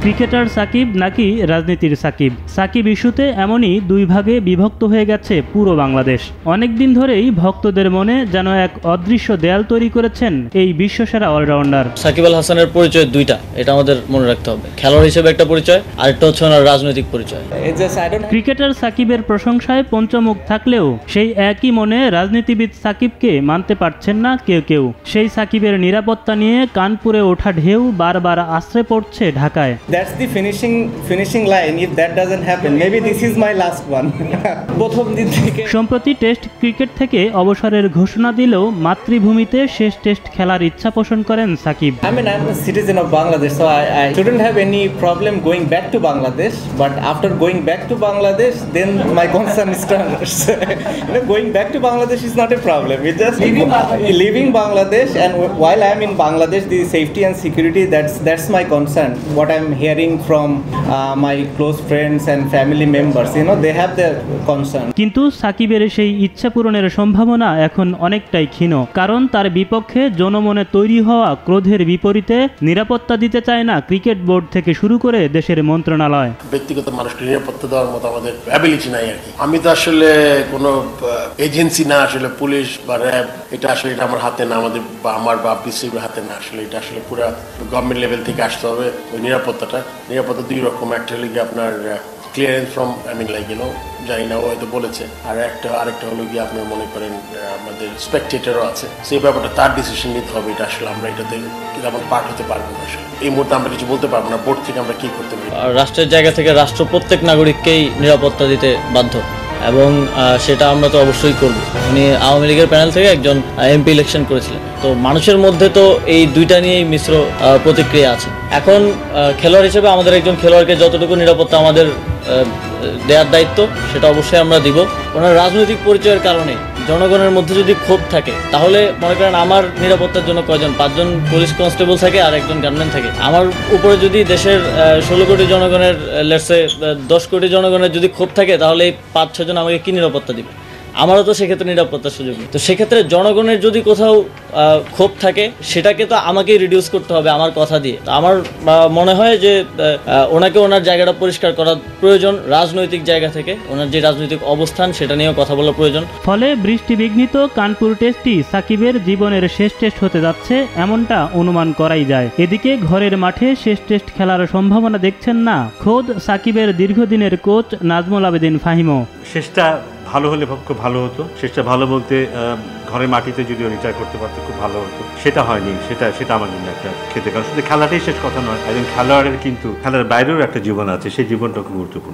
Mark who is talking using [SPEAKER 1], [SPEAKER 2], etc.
[SPEAKER 1] Cricketer Shakib নাকি রাজনীতির সাকিব? সাকিব ইস্যুতে এমনই দুই ভাগে বিভক্ত হয়ে গেছে পুরো বাংলাদেশ। অনেকদিন ধরেই ভক্তদের মনে যেন এক অদৃশ্য দেয়াল তৈরি করেছেন এই বিশ্বসেরা অলরাউন্ডার।
[SPEAKER 2] সাকিব আল হাসানের পরিচয় দুইটা, এটা আমাদের মনে রাখতে হবে। খেলোয়াড় হিসেবে একটা পরিচয়, আরেকটা হচ্ছে ওনার রাজনৈতিক পরিচয়।
[SPEAKER 1] ক্রিকেটার সাকিবের প্রশংসায় পঞ্চমুখ থাকলেও সেই একই মনে রাজনীতিবিদ সাকিবকে মানতে পারছেন না কেউ কেউ। সেই সাকিবের নিরাপত্তা নিয়ে কানপুরে ওঠা ঢেউ বারবার আশ্রে পড়ছে ঢাকায়।
[SPEAKER 3] That's the finishing line. If that doesn't happen, maybe this is my last one. প্রথম দিন থেকে
[SPEAKER 1] সম্প্রতি টেস্ট ক্রিকেট থেকে অবসরের ঘোষণা দিলেও মাতৃভূমিতে শেষ টেস্ট খেলার ইচ্ছা পোষণ করেন Shakib.
[SPEAKER 3] I mean, I'm a citizen of Bangladesh, so I shouldn't have any problem going back to Bangladesh. But after going back to Bangladesh, then my concern starts. Going back to Bangladesh is not a problem. It's just leaving Bangladesh, and while I'm in Bangladesh, the safety and security, that's my concern. What I'm hearing from my close friends and family members, they have their concern.
[SPEAKER 1] কিন্তু সাকিবের সেই ইচ্ছা পূরণের সম্ভাবনা এখন অনেকটাই ক্ষীণ, কারণ তার বিপক্ষে জনমনে তৈরি হওয়া ক্রোধের বিপরীতে নিরাপত্তা দিতে চায় না ক্রিকেট বোর্ড থেকে শুরু করে দেশের মন্ত্রণালয়।
[SPEAKER 4] ব্যক্তিগত মানুষকে নিরাপত্তা দেওয়ার মতো আমাদের অ্যাবিলিটি নাই আর কি। আমি তো আসলে কোনো এজেন্সি না, আসলে পুলিশ বা র্যাব, এটা আসলে এটা আমার হাতে না, আমাদের বা আমার বা বিসিবির হাতে না। আসলে এটা আসলে পুরো গভর্নমেন্ট লেভেল থেকে আসতে হবে ওই নিরাপত্তাটা। নিরাপত্তা দুই রকম, একটা হলো গিয়ে আপনার ক্লিয়ারেন্স ফ্রম জানি না, ও হয়তো বলেছে, আর আরেকটা হলো গিয়ে আপনার মনে করেন আমাদের স্পেকটেটরও আছে, সেই ব্যাপারটা তার ডিসিশন নিতে হবে। এটা আসলে আমরা এটাতে আমরা পার্ট হতে পারবো না। আসলে এই মুহূর্তে আমরা কিছু বলতে পারবো না বোর্ড থেকে আমরা কি করতে পারি।
[SPEAKER 2] রাষ্ট্রের জায়গা থেকে রাষ্ট্র প্রত্যেক নাগরিককেই নিরাপত্তা দিতে বাধ্য, এবং সেটা আমরা তো অবশ্যই করব। উনি আওয়ামী লীগের প্যানেল থেকে একজন এমপি ইলেকশন করেছিলেন, তো মানুষের মধ্যে তো এই দুইটা নিয়েই মিশ্র প্রতিক্রিয়া আছে। এখন খেলোয়াড় হিসেবে আমাদের একজন খেলোয়াড়কে যতটুকু নিরাপত্তা আমাদের দেওয়ার দায়িত্ব, সেটা অবশ্যই আমরা দিব। ওনার রাজনৈতিক পরিচয়ের কারণে জনগণের মধ্যে যদি ক্ষোভ থাকে, তাহলে মনে করেন আমার নিরাপত্তার জন্য কয়জন, 5 জন পুলিশ কনস্টেবল থাকে আর একজন গানম্যান থাকে। আমার উপরে যদি দেশের 16 কোটি জনগণের লেটসে 10 কোটি জনগণের যদি ক্ষোভ থাকে, তাহলে এই 5-6 জন আমাকে কি নিরাপত্তা দিবে? আমারও তো সেক্ষেত্রে নিরাপত্তার সুযোগ নেই। তো সেক্ষেত্রে জনগণের যদি কোথাও ক্ষোভ থাকে, সেটাকে তো আমাকেই রিডিউস করতে হবে আমার কথা দিয়ে। তো আমার মনে হয় যে ওনাকে ওনার জায়গাটা পরিষ্কার করা প্রয়োজন, রাজনৈতিক জায়গা থেকে ওনার যে রাজনৈতিক অবস্থান সেটা নিয়েও কথা বলা প্রয়োজন।
[SPEAKER 1] ফলে বৃষ্টি বিঘ্নিত কানপুর টেস্টই সাকিবের জীবনের শেষ টেস্ট হতে যাচ্ছে এমনটা অনুমান করাই যায়। এদিকে ঘরের মাঠে শেষ টেস্ট খেলার সম্ভাবনা দেখছেন না খোদ সাকিবের দীর্ঘদিনের কোচ নাজমুল আবেদিন ফাহিমও।
[SPEAKER 5] শেষটা ভালো হলে খুব ভালো হতো। শেষটা ভালো বলতে ঘরের মাটিতে যদি রিটায়ার করতে পারতো খুব ভালো হতো। সেটা হয়নি, সেটা আমার জন্য একটা খেতে, কারণ শুধু খেলাটাই শেষ কথা নয়। একজন খেলোয়াড়ের কিন্তু খেলার বাইরেও একটা জীবন আছে, সেই জীবনটা খুব গুরুত্বপূর্ণ।